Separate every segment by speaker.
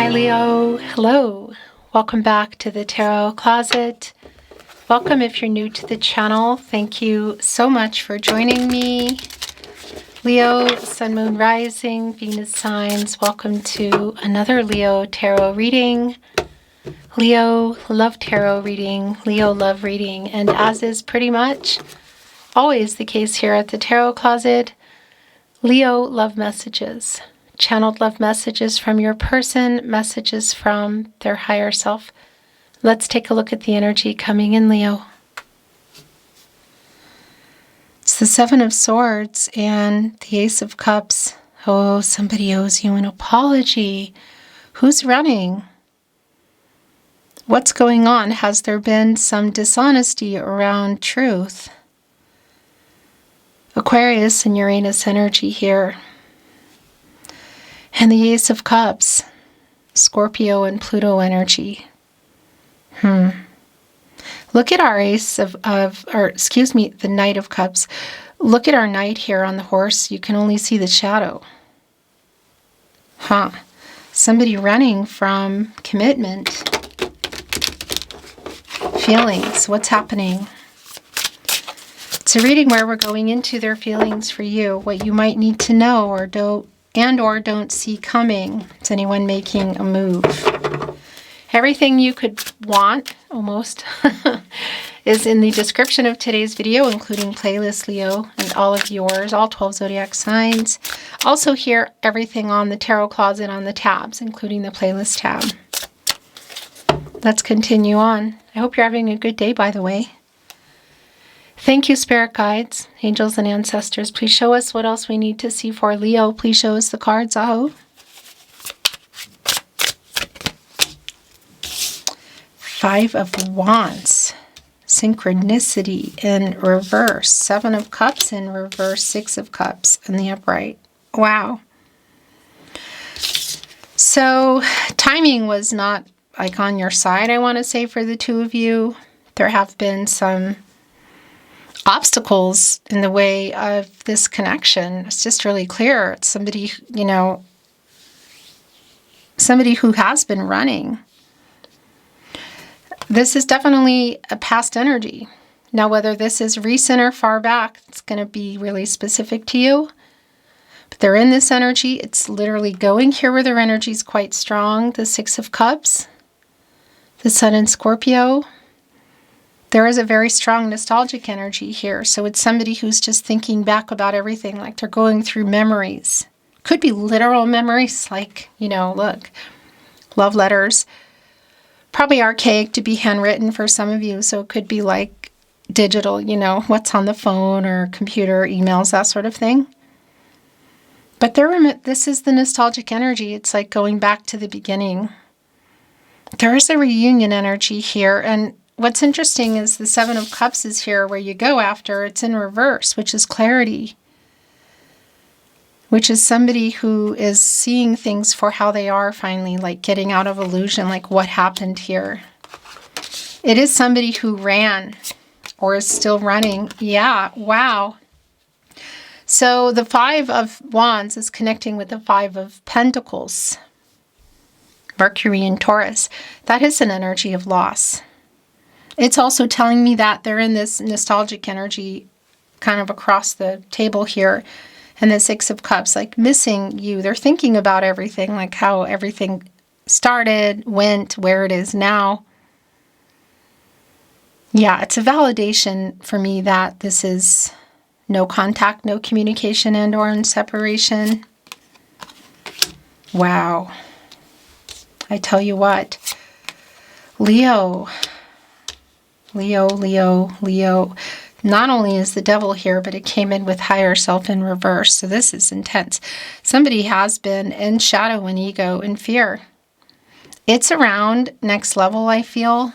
Speaker 1: Hi Leo, hello. Welcome back to the Tarot Closet. Welcome if you're new to the channel. Thank you so much for joining me. Leo, Sun, Moon, Rising, Venus signs. Welcome to another Leo Tarot reading. Leo Love Tarot reading, Leo Love Reading. And as is pretty much always the case here at the Tarot Closet, Leo love messages. Channeled love messages from your person, messages from their higher self. Let's take a look at the energy coming in, Leo. It's the Seven of Swords and the Ace of Cups. Oh, somebody owes you an apology. Who's running? What's going on? Has there been some dishonesty around truth? Aquarius and Uranus energy here. And the Ace of Cups, Scorpio and Pluto energy. Look at our the Knight of Cups. Look at our Knight here on the horse. You can only see the shadow. Somebody running from commitment. Feelings. What's happening? It's a reading where we're going into their feelings for you. What you might need to know or don't see coming. Is anyone making a move? Everything you could want, almost, is in the description of today's video, including playlist Leo and all of yours, all 12 zodiac signs. Also here, everything on the Tarot Closet on the tabs, including the playlist tab. Let's continue on. I hope you're having a good day, by the way. Thank you, spirit guides, angels, and ancestors. Please show us what else we need to see for Leo. Please show us the cards. Five of Wands. Synchronicity in reverse. Seven of Cups in reverse. Six of Cups in the upright. Wow. So timing was not like on your side, I want to say, for the two of you. There have been some obstacles in the way of this connection. It's just really clear. It's somebody, somebody who has been running. This is definitely a past energy. Now, whether this is recent or far back, it's going to be really specific to you. But they're in this energy. It's literally going here where their energy is quite strong. The Six of Cups, the Sun in Scorpio. There is a very strong nostalgic energy here. So it's somebody who's just thinking back about everything, like they're going through memories. Could be literal memories, like, look, love letters. Probably archaic to be handwritten for some of you. So it could be like digital, what's on the phone or computer, emails, that sort of thing. But this is the nostalgic energy. It's like going back to the beginning. There is a reunion energy here, and what's interesting is the Seven of Cups is here where you go after. It's in reverse, which is clarity. Which is somebody who is seeing things for how they are finally, like getting out of illusion, like what happened here. It is somebody who ran or is still running. Yeah, wow. So the Five of Wands is connecting with the Five of Pentacles. Mercury and Taurus. That is an energy of loss. It's also telling me that they're in this nostalgic energy kind of across the table here. And the Six of Cups, like missing you. They're thinking about everything, like how everything started, went, where it is now. Yeah, it's a validation for me that this is no contact, no communication, and or in separation. Wow. I tell you what, Leo. Not only is the devil here, but it came in with higher self in reverse. So this is intense. Somebody has been in shadow and ego and fear. It's around next level, I feel.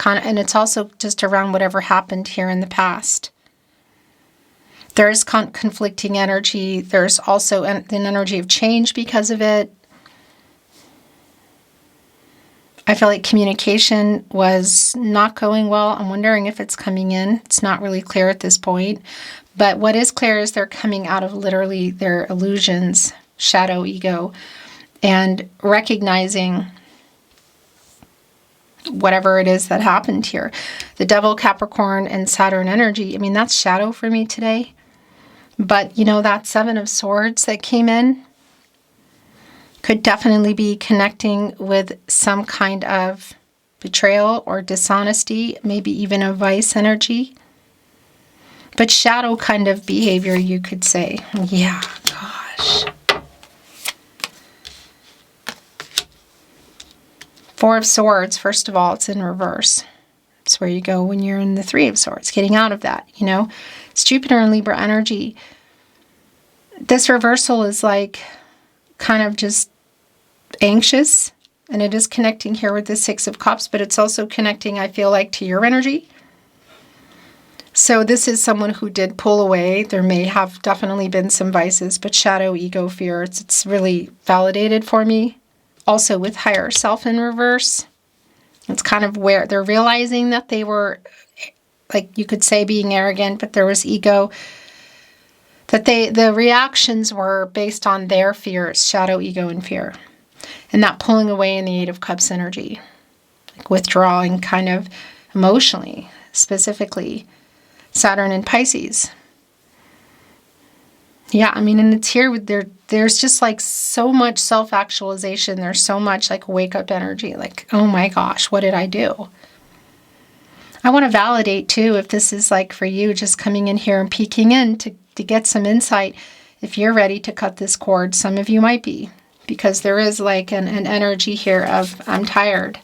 Speaker 1: And it's also just around whatever happened here in the past. There's conflicting energy. There's also an energy of change because of it. I feel like communication was not going well. I'm wondering if it's coming in. It's not really clear at this point. But what is clear is they're coming out of literally their illusions, shadow, ego. and recognizing whatever it is that happened here. The Devil, Capricorn, and Saturn energy, I mean, that's shadow for me today. But, you know, that Seven of Swords that came in could definitely be connecting with some kind of betrayal or dishonesty, maybe even a vice energy. But shadow kind of behavior, you could say. Yeah, gosh. Four of Swords, first of all, it's in reverse. It's where you go when you're in the Three of Swords, getting out of that, you know. It's Jupiter and Libra energy. This reversal is like kind of just anxious, and it is connecting here with the Six of Cups, but it's also connecting, I feel like, to your energy. So this is someone who did pull away. There may have definitely been some vices, but shadow, ego, fear, it's really validated for me. Also with higher self in reverse. It's kind of where they're realizing that they were, like you could say, being arrogant, but there was ego. That the reactions were based on their fears, shadow, ego, and fear. And that pulling away in the Eight of Cups energy. Like withdrawing kind of emotionally, specifically Saturn and Pisces. Yeah, I mean, and it's here with there's just like so much self-actualization. There's so much like wake-up energy. Like, oh my gosh, what did I do? I want to validate too, if this is like for you, just coming in here and peeking in to get some insight. If you're ready to cut this cord, some of you might be. Because there is like an energy here of, I'm tired.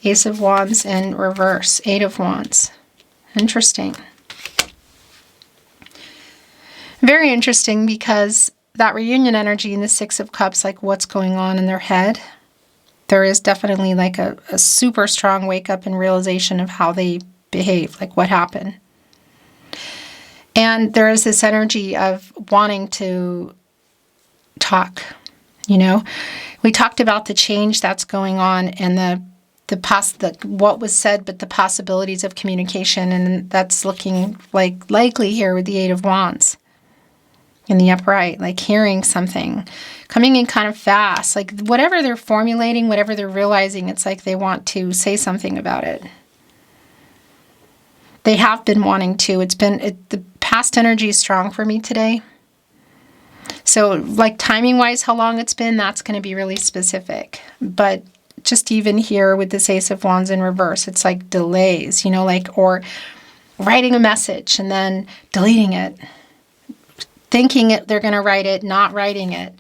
Speaker 1: Ace of Wands in reverse. Eight of Wands. Interesting. Very interesting, because that reunion energy in the Six of Cups, like what's going on in their head, there is definitely like a super strong wake up and realization of how they behave, like what happened. And there is this energy of wanting to talk, you know. We talked about the change that's going on and what was said, but the possibilities of communication, and that's looking like likely here with the Eight of Wands. In the upright, like hearing something, coming in kind of fast, like whatever they're formulating, whatever they're realizing, it's like they want to say something about it. They have been wanting to. The past energy is strong for me today. So like timing wise, how long it's been, that's going to be really specific. But just even here with this Ace of Wands in reverse, it's like delays, you know, like, or writing a message and then deleting it. Thinking they're going to write it, not writing it.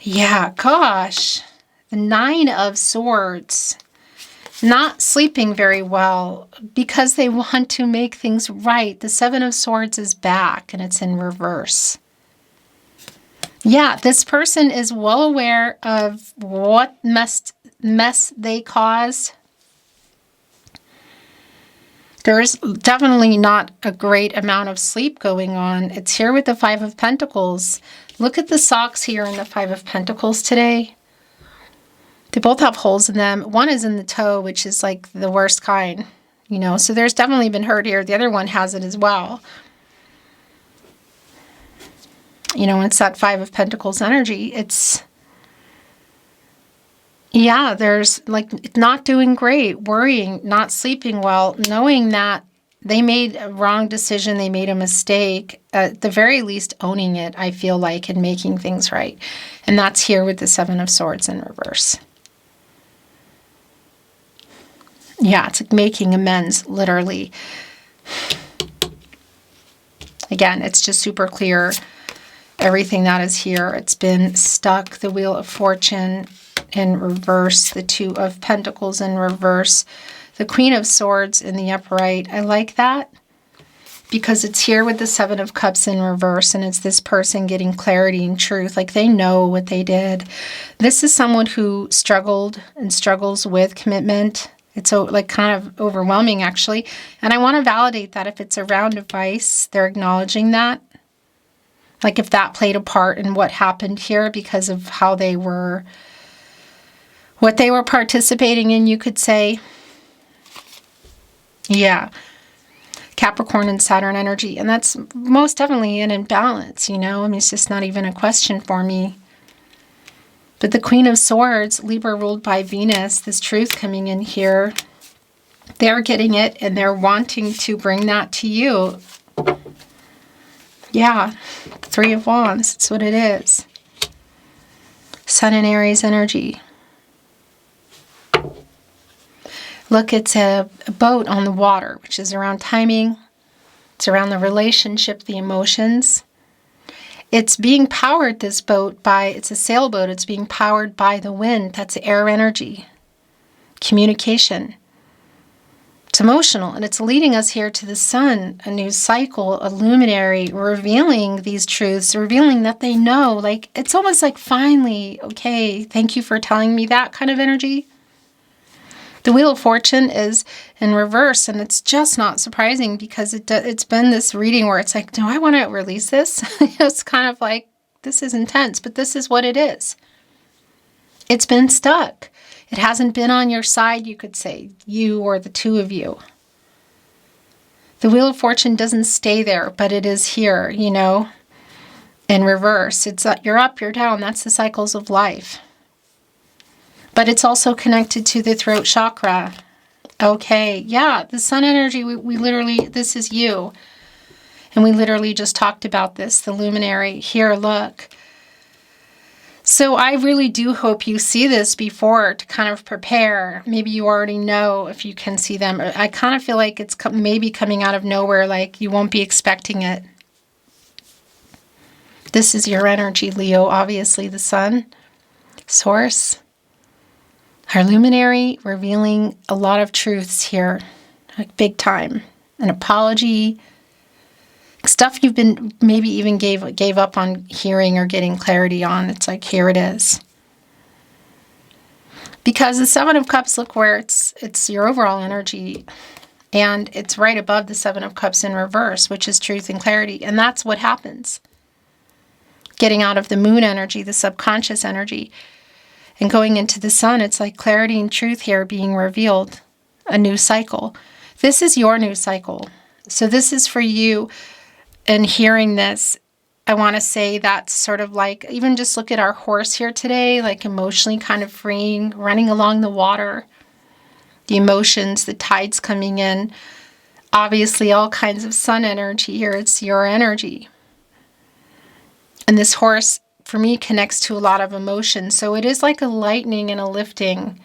Speaker 1: Yeah, gosh. The Nine of Swords. Not sleeping very well because they want to make things right. The Seven of Swords is back and it's in reverse. Yeah, this person is well aware of what mess they caused. There's definitely not a great amount of sleep going on. It's here with the Five of Pentacles. Look at the socks here in the Five of Pentacles today. They both have holes in them. One is in the toe, which is like the worst kind, you know. So there's definitely been hurt here. The other one has it as well. You know, it's that Five of Pentacles energy. It's... yeah, there's like not doing great, worrying, not sleeping well, knowing that they made a wrong decision, they made a mistake, at the very least owning it, I feel like, and making things right. And that's here with the Seven of Swords in reverse. Yeah, it's like making amends, literally. Again, it's just super clear. Everything that is here, it's been stuck. The Wheel of Fortune in reverse, the Two of Pentacles in reverse, the Queen of Swords in the upright. I like that because it's here with the Seven of Cups in reverse, and it's this person getting clarity and truth, like they know what they did. This is someone who struggled and struggles with commitment. It's like kind of overwhelming, actually, and I want to validate that. If it's around a vice, they're acknowledging that. Like if that played a part in what happened here because of how they were... what they were participating in, you could say. Yeah. Capricorn and Saturn energy. And that's most definitely an imbalance, you know. I mean, it's just not even a question for me. But the Queen of Swords, Libra ruled by Venus, this truth coming in here, they're getting it and they're wanting to bring that to you. Yeah, Three of Wands, that's what it is. Sun and Aries energy. Look, it's a boat on the water, which is around timing. It's around the relationship, the emotions. It's being powered, this boat, by, it's a sailboat. It's being powered by the wind. That's air energy. Communication. It's emotional, and it's leading us here to the sun, a new cycle, a luminary, revealing these truths, revealing that they know. Like, it's almost like, finally, okay, thank you for telling me that kind of energy. The Wheel of Fortune is in reverse, and it's just not surprising because it's been this reading where it's like, do I want to release this? It's kind of like, this is intense, but this is what it is. It's been stuck. It hasn't been on your side, you could say, you or the two of you. The Wheel of Fortune doesn't stay there, but it is here, you know, in reverse. It's you're up, you're down. That's the cycles of life. But it's also connected to the throat chakra. Okay, yeah, the sun energy, we literally, this is you. And we literally just talked about this, the luminary. Here, look. So I really do hope you see this before to kind of prepare. Maybe you already know if you can see them. I kind of feel like it's maybe coming out of nowhere, like you won't be expecting it. This is your energy, Leo, obviously the sun, source. Our luminary revealing a lot of truths here, like big time. An apology, stuff you've been maybe even gave up on hearing or getting clarity on. It's like, here it is. Because the Seven of Cups, look where it's your overall energy, and it's right above the Seven of Cups in reverse, which is truth and clarity. And that's what happens. Getting out of the moon energy, the subconscious energy, and going into the sun, it's like clarity and truth here being revealed. A new cycle. This is your new cycle. So this is for you. And hearing this, I want to say that's sort of like, even just look at our horse here today, like emotionally kind of freeing, running along the water. The emotions, the tides coming in. Obviously, all kinds of sun energy here. It's your energy. And this horse, for me, connects to a lot of emotion. So it is like a lightening and a lifting.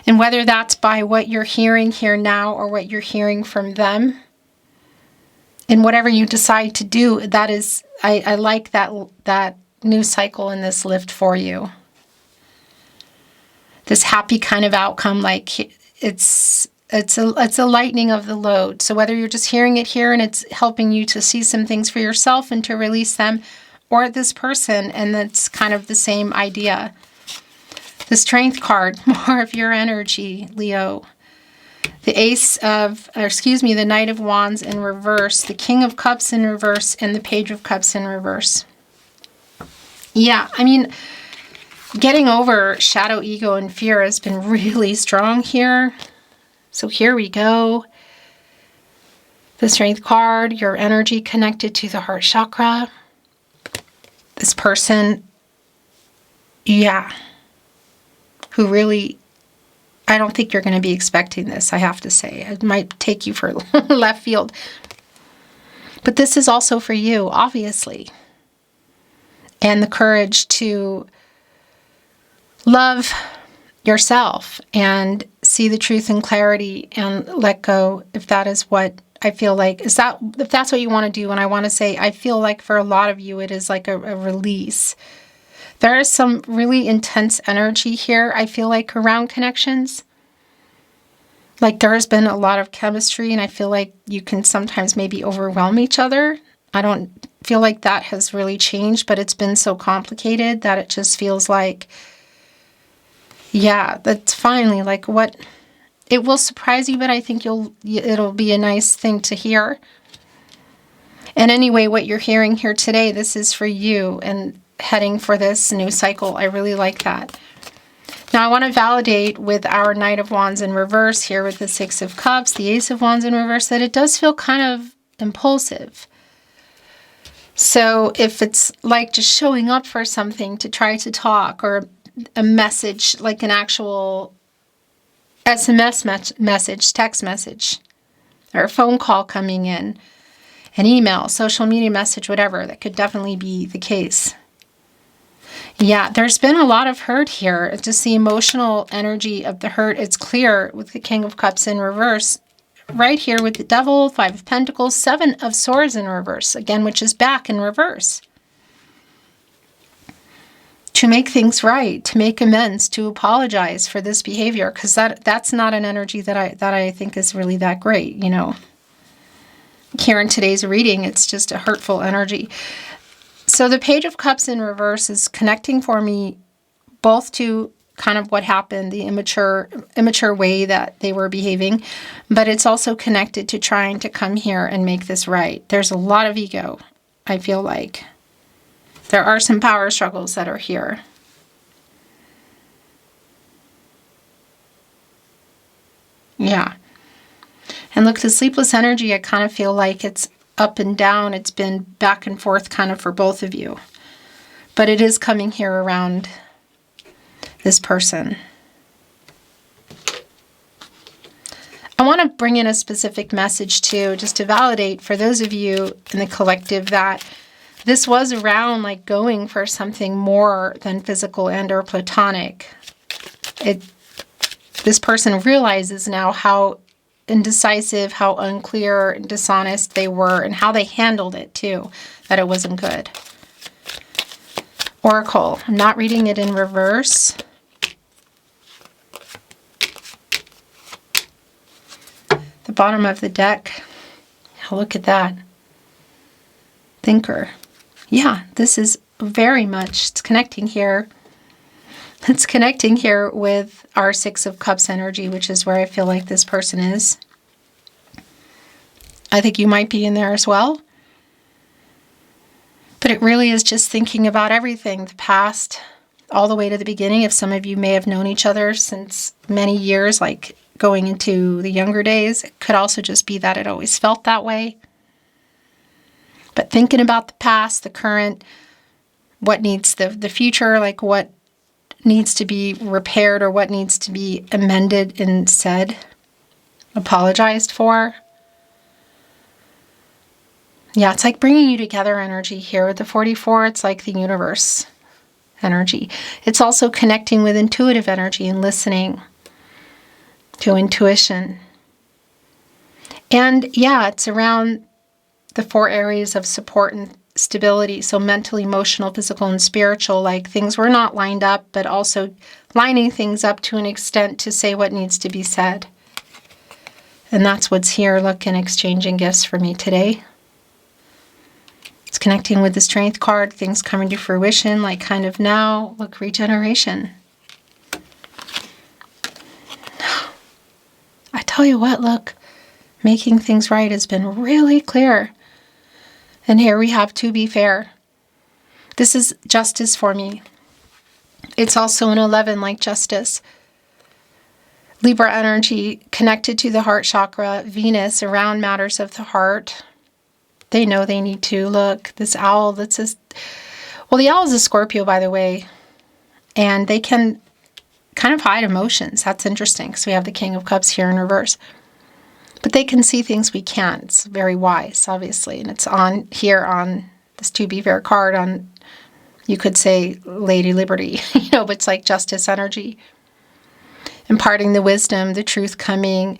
Speaker 1: And whether that's by what you're hearing here now or what you're hearing from them, and whatever you decide to do, that is, I like that new cycle and this lift for you. This happy kind of outcome, like it's a lightening of the load. So whether you're just hearing it here and it's helping you to see some things for yourself and to release them, or this person, and that's kind of the same idea. The Strength card, more of your energy, Leo. The the Knight of Wands in reverse, the King of Cups in reverse, and the Page of Cups in reverse. Yeah, I mean, getting over shadow, ego, and fear has been really strong here. So here we go. The Strength card, your energy connected to the heart chakra. This person, yeah, who really, I don't think you're going to be expecting this, I have to say. It might take you for left field. But this is also for you, obviously. And the courage to love yourself and see the truth and clarity and let go, if that is what I feel like, if that's what you want to do. And I want to say, I feel like for a lot of you, it is like a release. There is some really intense energy here, I feel like, around connections. Like there has been a lot of chemistry, and I feel like you can sometimes maybe overwhelm each other. I don't feel like that has really changed, but it's been so complicated that it just feels like, yeah, that's finally like what... It will surprise you, but I think it'll be a nice thing to hear. And anyway, what you're hearing here today, this is for you and heading for this new cycle. I really like that. Now I want to validate with our Knight of Wands in reverse here with the Six of Cups, the Ace of Wands in reverse, that it does feel kind of impulsive. So if it's like just showing up for something to try to talk, or a message, like an actual SMS message, text message, or a phone call coming in, an email, social media message, whatever, that could definitely be the case. Yeah, there's been a lot of hurt here. It's just the emotional energy of the hurt. It's clear with the King of Cups in reverse. Right here with the Devil, Five of Pentacles, Seven of Swords in reverse, again, which is back in reverse. To make things right, to make amends, to apologize for this behavior, because that's not an energy that I think is really that great, you know. Here in today's reading, it's just a hurtful energy. So the Page of Cups in reverse is connecting for me both to kind of what happened, the immature way that they were behaving, but it's also connected to trying to come here and make this right. There's a lot of ego, I feel like. There are some power struggles that are here. Yeah. And look, the sleepless energy, I kind of feel like it's up and down. It's been back and forth kind of for both of you. But it is coming here around this person. I want to bring in a specific message too, just to validate for those of you in the collective that this was around like going for something more than physical and or platonic. This person realizes now how indecisive, how unclear and dishonest they were, and how they handled it too, that it wasn't good. Oracle, I'm not reading it in reverse. The bottom of the deck, look at that. Thinker. Yeah, this is very much, it's connecting here. It's connecting here with our Six of Cups energy, which is where I feel like this person is. I think you might be in there as well. But it really is just thinking about everything, the past, all the way to the beginning. If some of you may have known each other since many years, like going into the younger days, it could also just be that it always felt that way. But thinking about the past, the current, what needs the future, like what needs to be repaired or what needs to be amended and said, apologized for. Yeah, it's like bringing you together energy here. With the 44, it's like the universe energy. It's also connecting with intuitive energy and listening to intuition. And yeah, it's around the 4 areas of support and stability. So mental, emotional, physical, and spiritual, like things were not lined up, but also lining things up to an extent to say what needs to be said. And that's what's here. Look, in exchanging gifts for me today. It's connecting with the Strength card, things coming to fruition, like kind of now. Look, regeneration. I tell you what, look, making things right has been really clear. And here we have to be fair. This is justice for me. It's also an 11, like justice. Libra energy connected to the heart chakra, Venus around matters of the heart. They know they need to. Look, this owl, well, the owl is a Scorpio, by the way, and they can kind of hide emotions. That's interesting, because we have the King of Cups here in reverse. But they can see things we can't. It's very wise, obviously, and it's on here on this To Be Fair card on, you could say, Lady Liberty, but it's like justice energy. Imparting the wisdom, the truth coming,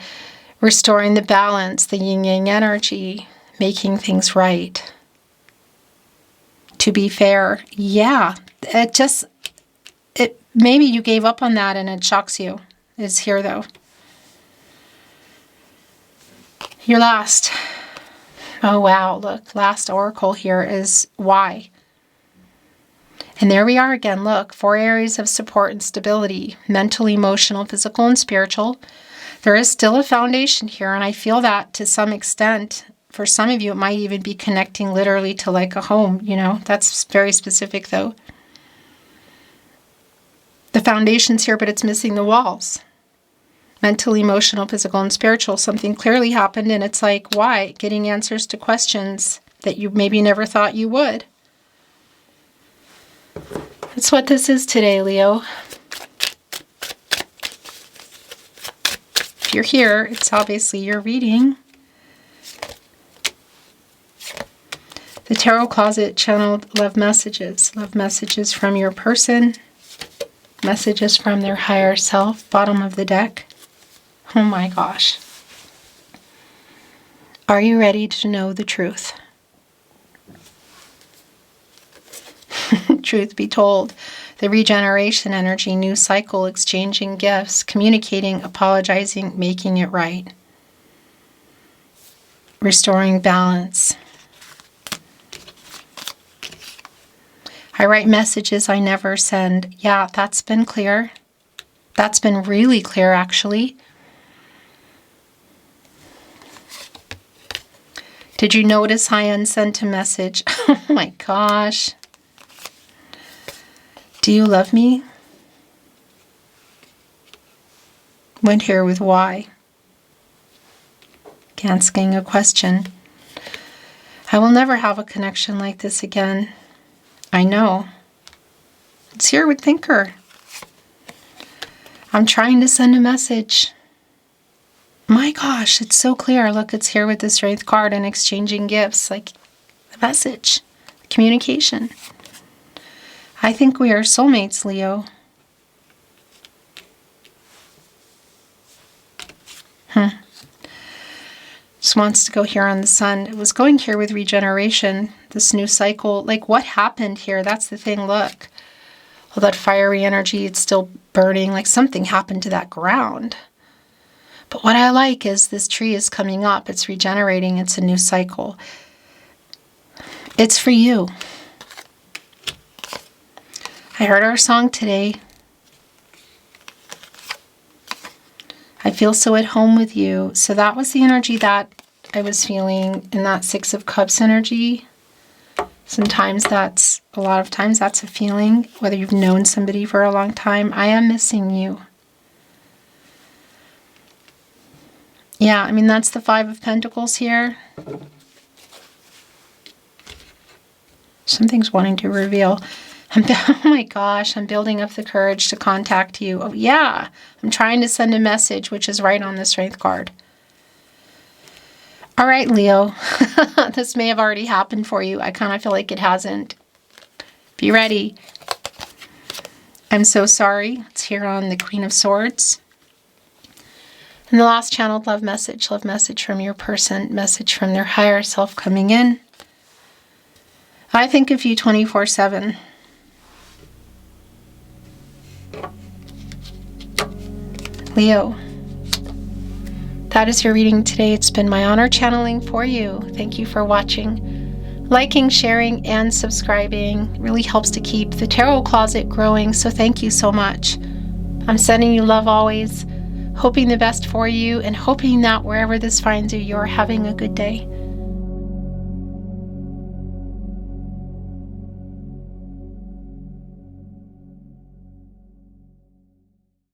Speaker 1: restoring the balance, the yin-yang energy, making things right. To be fair, yeah, maybe you gave up on that and it shocks you. It's here though. Your last. Oh wow, look, last oracle here is why. And there we are again, look, 4 areas of support and stability, mental, emotional, physical, and spiritual. There is still a foundation here, and I feel that to some extent. For some of you, it might even be connecting literally to like a home, That's very specific, though. The foundation's here, but it's missing the walls. Mental, emotional, physical, and spiritual. Something clearly happened, and it's like, why? Getting answers to questions that you maybe never thought you would. That's what this is today, Leo. If you're here, it's obviously your reading. The Tarot Closet channeled love messages from your person, messages from their higher self, bottom of the deck. Oh my gosh. Are you ready to know the truth? Truth be told, the regeneration energy, new cycle, exchanging gifts, communicating, apologizing, making it right. Restoring balance. I write messages I never send. Yeah, that's been clear. That's been really clear, actually. Did you notice I unsent a message? Oh my gosh. Do you love me? Went here with why. Asking a question. I will never have a connection like this again. I know. It's here with Thinker. I'm trying to send a message. My gosh, it's so clear. Look, it's here with the Strength card and exchanging gifts, like the message, communication. I think we are soulmates, Leo. Just wants to go here on the sun. It was going here with regeneration, this new cycle. Like, what happened here? That's the thing. Look, all that fiery energy, it's still burning. Like, something happened to that ground. But what I like is this tree is coming up. It's regenerating. It's a new cycle. It's for you. I heard our song today. I feel so at home with you. So that was the energy that I was feeling in that Six of Cups energy. Sometimes a lot of times that's a feeling, whether you've known somebody for a long time. I am missing you. Yeah, I mean, that's the Five of Pentacles here. Something's wanting to reveal. Oh my gosh, I'm building up the courage to contact you. Oh yeah, I'm trying to send a message, which is right on the Strength card. All right, Leo, this may have already happened for you. I kind of feel like it hasn't. Be ready. I'm so sorry. It's here on the Queen of Swords. And the last channeled love message from your person, message from their higher self coming in. I think of you 24/7. Leo, that is your reading today. It's been my honor channeling for you. Thank you for watching. Liking, sharing, and subscribing really helps to keep the Tarot Closet growing, so thank you so much. I'm sending you love always, hoping the best for you, and hoping that wherever this finds you, you're having a good day.